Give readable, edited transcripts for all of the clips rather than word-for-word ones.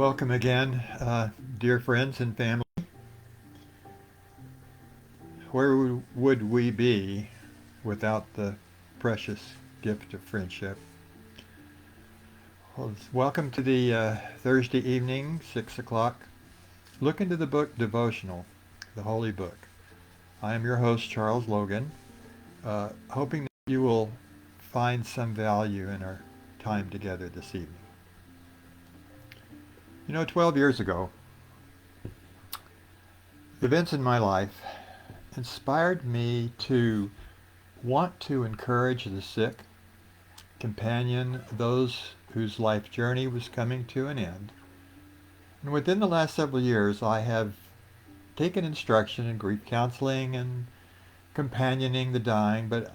Welcome again, dear friends and family. Where would we be without the precious gift of friendship? Well, welcome to the Thursday evening, 6 o'clock. Look into the book Devotional, the Holy Book. I am your host, Charles Logan, hoping that you will find some value in our time together this evening. 12 years ago, events in my life inspired me to want to encourage the sick, companion those whose life journey was coming to an end. And within the last several years, I have taken instruction in grief counseling and companioning the dying, but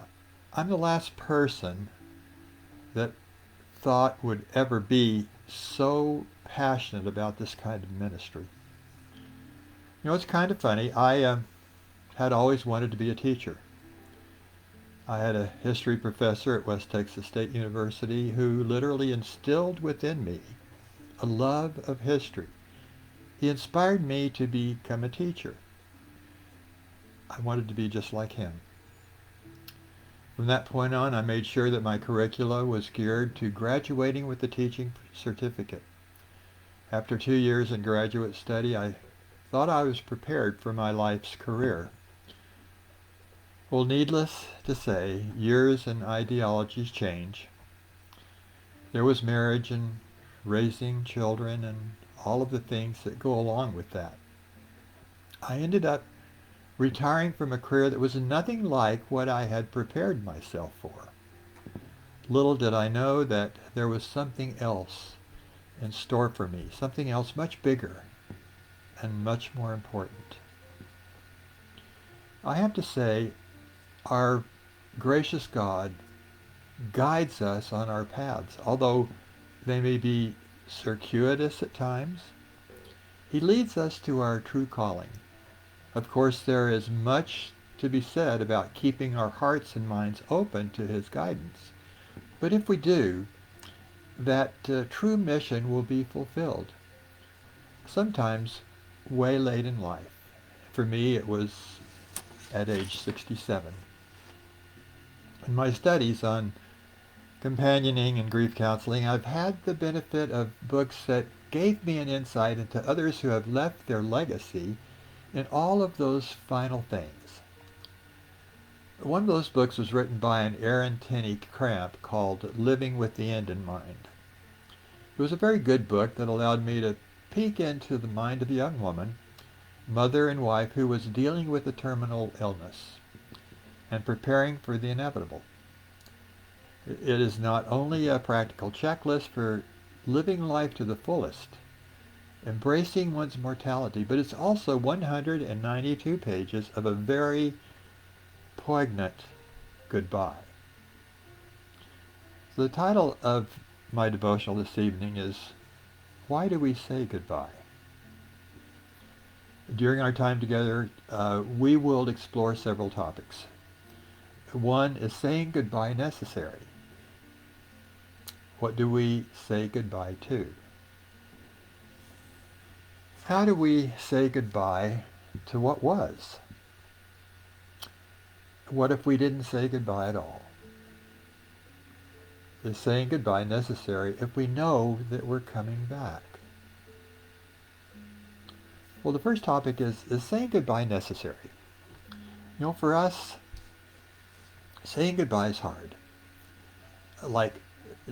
I'm the last person that thought would ever be so passionate about this kind of ministry. It's kind of funny. I had always wanted to be a teacher. I had a history professor at West Texas State University who literally instilled within me a love of history. He inspired me to become a teacher. I wanted to be just like him. From that point on, I made sure that my curricula was geared to graduating with a teaching certificate. After 2 years in graduate study, I thought I was prepared for my life's career. Well, needless to say, years and ideologies change. There was marriage and raising children and all of the things that go along with that. I ended up retiring from a career that was nothing like what I had prepared myself for. Little did I know that there was something else in store for me, something else much bigger and much more important. I have to say, our gracious God guides us on our paths, although they may be circuitous at times. He leads us to our true calling. Of course, there is much to be said about keeping our hearts and minds open to His guidance. But if we do, that true mission will be fulfilled. Sometimes way late in life. For me, it was at age 67. In my studies on companioning and grief counseling, I've had the benefit of books that gave me an insight into others who have left their legacy in all of those final things. One of those books was written by an Aaron Tenney Cramp called Living with the End in Mind. It was a very good book that allowed me to peek into the mind of a young woman, mother and wife, who was dealing with a terminal illness and preparing for the inevitable. It is not only a practical checklist for living life to the fullest, embracing one's mortality, but it's also 192 pages of a very poignant goodbye. So the title of my devotional this evening is, Why Do We Say Goodbye? During our time together, we will explore several topics. One is saying goodbye necessary. What do we say goodbye to? How do we say goodbye to what was? What if we didn't say goodbye at all? Is saying goodbye necessary if we know that we're coming back? Well, the first topic is saying goodbye necessary? For us, saying goodbye is hard. Like,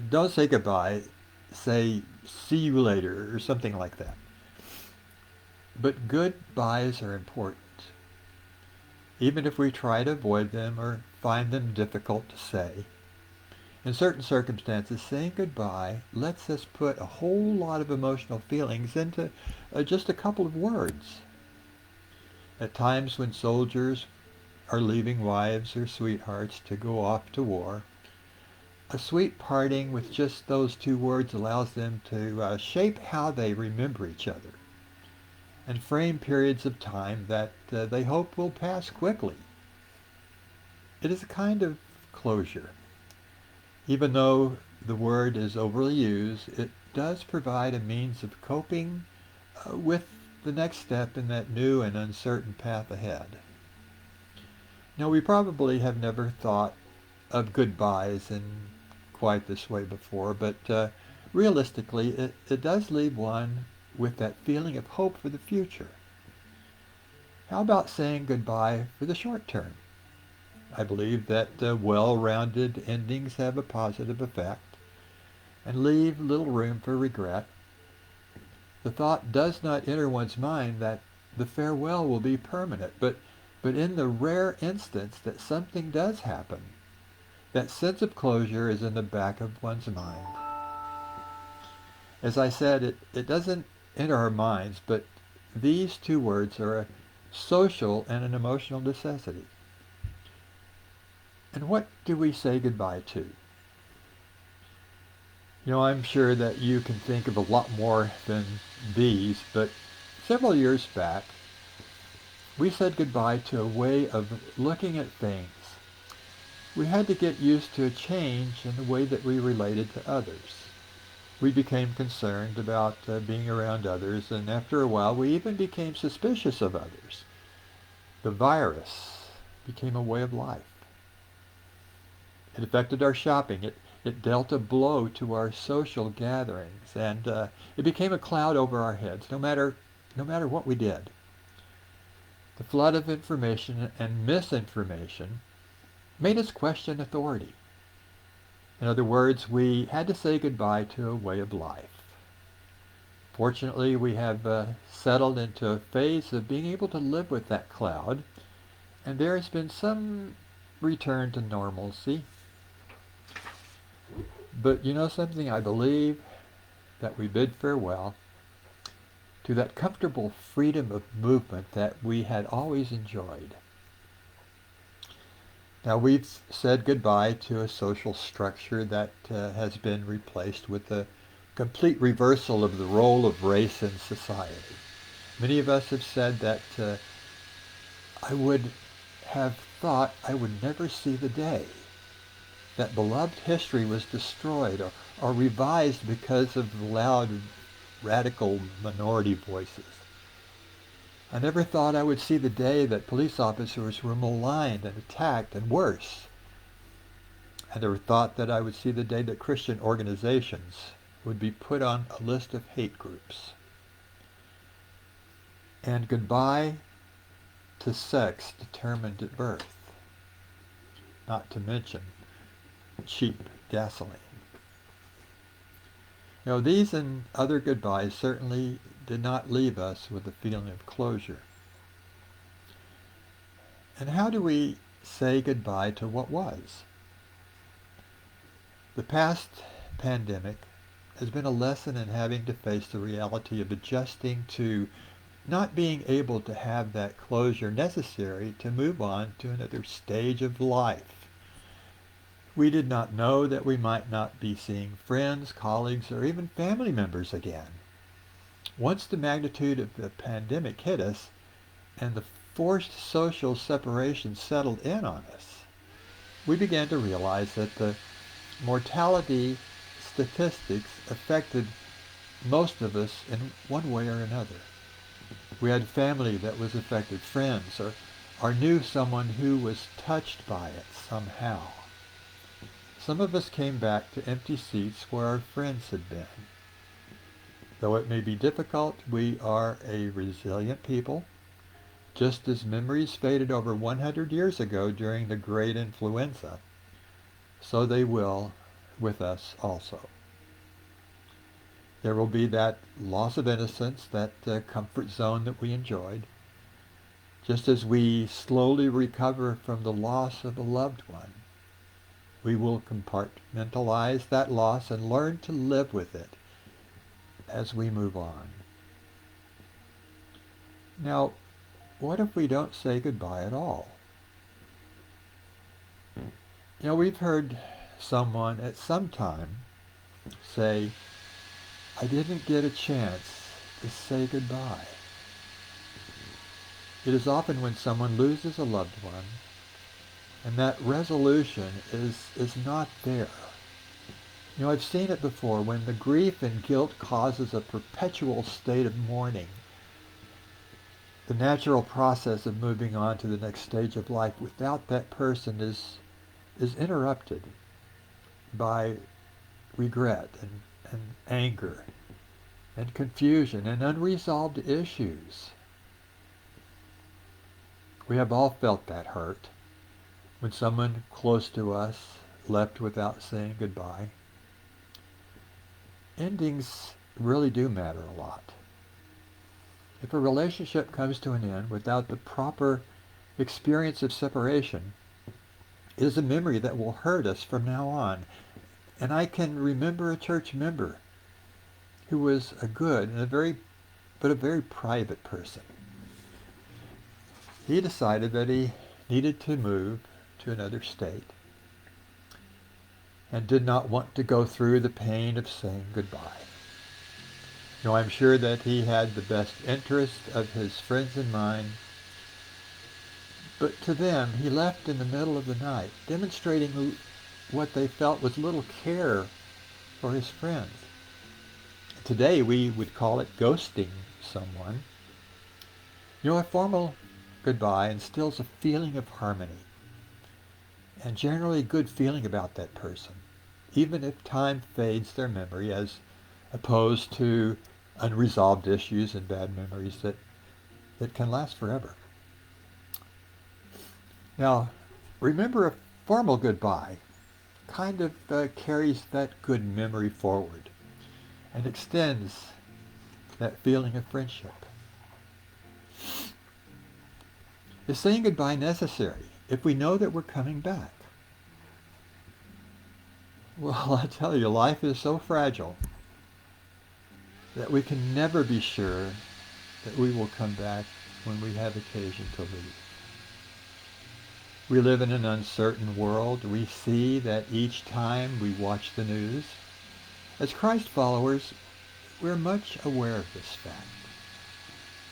don't say goodbye, say see you later or something like that. But goodbyes are important, even if we try to avoid them or find them difficult to say. In certain circumstances, saying goodbye lets us put a whole lot of emotional feelings into just a couple of words. At times when soldiers are leaving wives or sweethearts to go off to war, a sweet parting with just those two words allows them to shape how they remember each other and frame periods of time that they hope will pass quickly. It is a kind of closure. Even though the word is overly used, it does provide a means of coping with the next step in that new and uncertain path ahead. Now, we probably have never thought of goodbyes in quite this way before, but realistically, it does leave one with that feeling of hope for the future. How about saying goodbye for the short term? I believe that well-rounded endings have a positive effect and leave little room for regret. The thought does not enter one's mind that the farewell will be permanent, but in the rare instance that something does happen, that sense of closure is in the back of one's mind. As I said, it doesn't enter our minds, but these two words are a social and an emotional necessity. And what do we say goodbye to? I'm sure that you can think of a lot more than these, but several years back, we said goodbye to a way of looking at things. We had to get used to a change in the way that we related to others. We became concerned about being around others, and after a while, we even became suspicious of others. The virus became a way of life. It affected our shopping. It dealt a blow to our social gatherings, and it became a cloud over our heads, no matter what we did. The flood of information and misinformation made us question authority. In other words, we had to say goodbye to a way of life. Fortunately, we have settled into a phase of being able to live with that cloud, and there has been some return to normalcy. But you know something? I believe that we bid farewell to that comfortable freedom of movement that we had always enjoyed. Now, we've said goodbye to a social structure that has been replaced with a complete reversal of the role of race in society. Many of us have said that I would have thought I would never see the day that beloved history was destroyed or revised because of the loud, radical minority voices. I never thought I would see the day that police officers were maligned and attacked, and worse. I never thought that I would see the day that Christian organizations would be put on a list of hate groups. And goodbye to sex determined at birth, not to mention cheap gasoline. These and other goodbyes certainly did not leave us with a feeling of closure. And how do we say goodbye to what was? The past pandemic has been a lesson in having to face the reality of adjusting to not being able to have that closure necessary to move on to another stage of life. We did not know that we might not be seeing friends, colleagues, or even family members again. Once the magnitude of the pandemic hit us and the forced social separation settled in on us, we began to realize that the mortality statistics affected most of us in one way or another. We had family that was affected, friends, or knew someone who was touched by it somehow. Some of us came back to empty seats where our friends had been. Though it may be difficult, we are a resilient people. Just as memories faded over 100 years ago during the great influenza, so they will with us also. There will be that loss of innocence, that comfort zone that we enjoyed. Just as we slowly recover from the loss of a loved one, we will compartmentalize that loss and learn to live with it as we move on. Now, what if we don't say goodbye at all? We've heard someone at some time say, I didn't get a chance to say goodbye. It is often when someone loses a loved one and that resolution is not there. I've seen it before when the grief and guilt causes a perpetual state of mourning. The natural process of moving on to the next stage of life without that person is interrupted by regret and anger and confusion and unresolved issues. We have all felt that hurt when someone close to us left without saying goodbye. Endings really do matter a lot. If a relationship comes to an end without the proper experience of separation, it is a memory that will hurt us from now on. And I can remember a church member who was a good and a very private person. He decided that he needed to move to another state and did not want to go through the pain of saying goodbye. I'm sure that he had the best interest of his friends in mind, but to them he left in the middle of the night, demonstrating what they felt was little care for his friends. Today we would call it ghosting someone. A formal goodbye instills a feeling of harmony and generally good feeling about that person, even if time fades their memory, as opposed to unresolved issues and bad memories that can last forever. Now, remember, a formal goodbye kind of carries that good memory forward and extends that feeling of friendship. Is saying goodbye necessary if we know that we're coming back? Well, I tell you, life is so fragile that we can never be sure that we will come back when we have occasion to leave. We live in an uncertain world. We see that each time we watch the news. As Christ followers, we're much aware of this fact.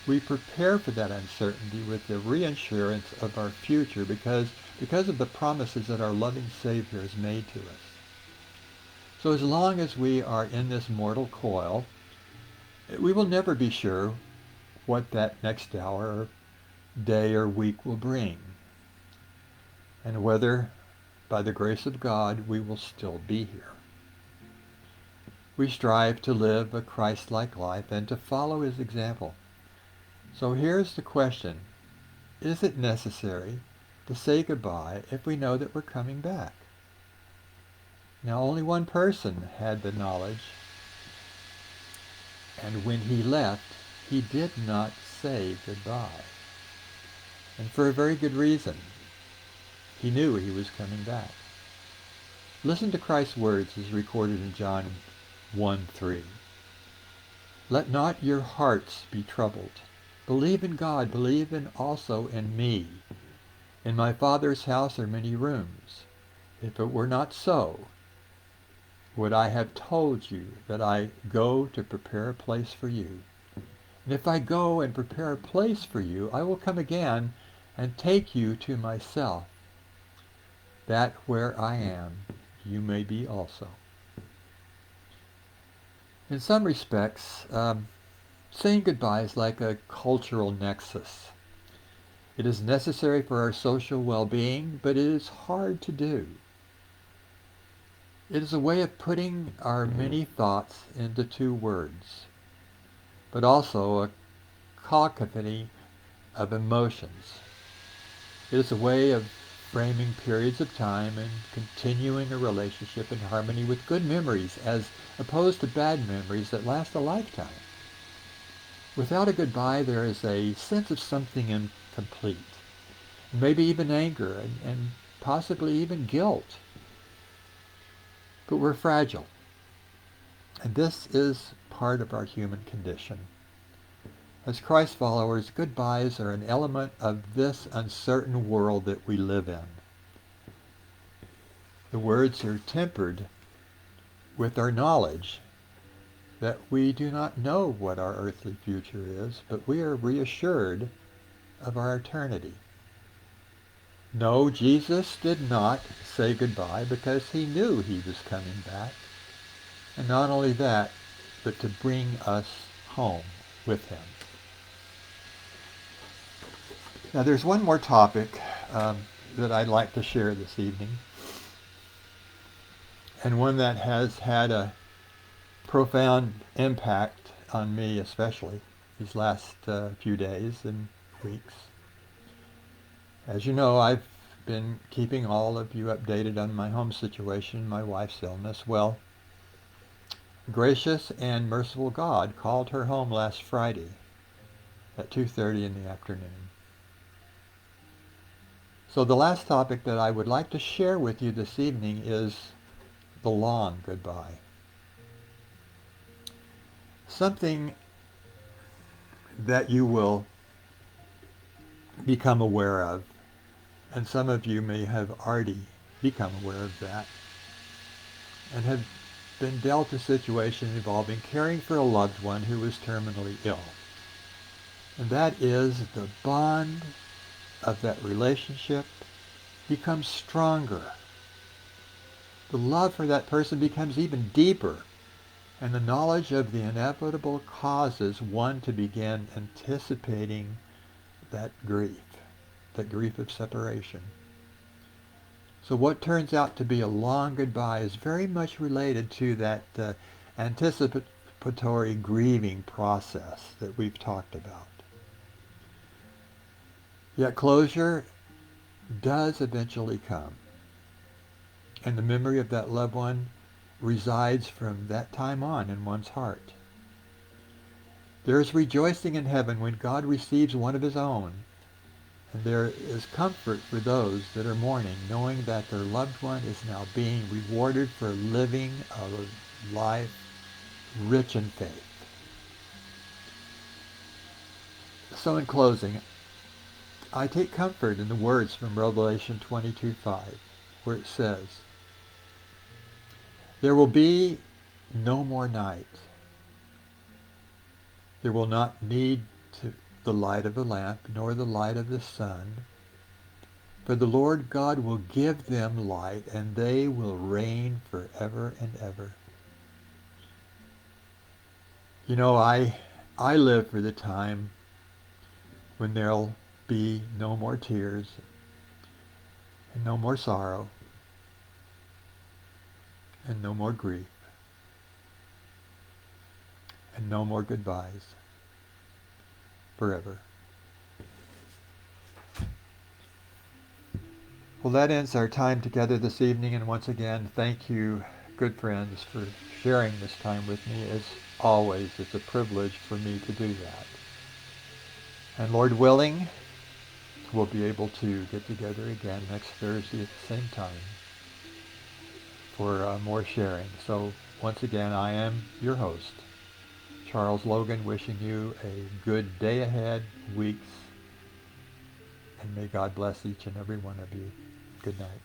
We prepare for that uncertainty with the reassurance of our future because of the promises that our loving Savior has made to us. So as long as we are in this mortal coil, we will never be sure what that next hour or day or week will bring, and whether, by the grace of God, we will still be here. We strive to live a Christ-like life and to follow his example. So here's the question: is it necessary to say goodbye if we know that we're coming back? Now, only one person had the knowledge, and when he left, he did not say goodbye. And for a very good reason. He knew he was coming back. Listen to Christ's words as recorded in John 1:3. Let not your hearts be troubled. Believe in God, believe also in me. In my Father's house are many rooms. If it were not so, would I have told you that I go to prepare a place for you? And if I go and prepare a place for you, I will come again and take you to myself, that where I am, you may be also. In some respects, saying goodbye is like a cultural nexus. It is necessary for our social well-being, but it is hard to do. It is a way of putting our many thoughts into two words, but also a cacophony of emotions. It is a way of framing periods of time and continuing a relationship in harmony with good memories as opposed to bad memories that last a lifetime. Without a goodbye, there is a sense of something incomplete, maybe even anger and possibly even guilt. But we're fragile, and this is part of our human condition. As Christ followers, goodbyes are an element of this uncertain world that we live in. The words are tempered with our knowledge that we do not know what our earthly future is, but we are reassured of our eternity. No, Jesus did not say goodbye because he knew he was coming back. And not only that, but to bring us home with him. Now there's one more topic that I'd like to share this evening, and one that has had a profound impact on me, especially these last few days and weeks. As you know, I've been keeping all of you updated on my home situation, my wife's illness. Well, gracious and merciful God called her home last Friday at 2:30 in the afternoon. So the last topic that I would like to share with you this evening is the long goodbye. Something that you will become aware of, and some of you may have already become aware of that, and have been dealt a situation involving caring for a loved one who is terminally ill. And that is the bond of that relationship becomes stronger. The love for that person becomes even deeper, and the knowledge of the inevitable causes one to begin anticipating that grief of separation. So what turns out to be a long goodbye is very much related to that anticipatory grieving process that we've talked about. Yet closure does eventually come, and the memory of that loved one resides from that time on in one's heart. There is rejoicing in heaven when God receives one of his own, and there is comfort for those that are mourning, knowing that their loved one is now being rewarded for living a life rich in faith. So in closing, I take comfort in the words from Revelation 22:5, where it says, "There will be no more night. There will not need the light of a lamp, nor the light of the sun, for the Lord God will give them light, and they will reign forever and ever." You know, I live for the time when there'll be no more tears and no more sorrow and no more grief and no more goodbyes forever. Well, that ends our time together this evening, and once again, thank you, good friends, for sharing this time with me. As always, it's a privilege for me to do that. And Lord willing, we'll be able to get together again next Thursday at the same time for more sharing. So once again, I am your host, Charles Logan, wishing you a good day ahead, weeks, and may God bless each and every one of you. Good night.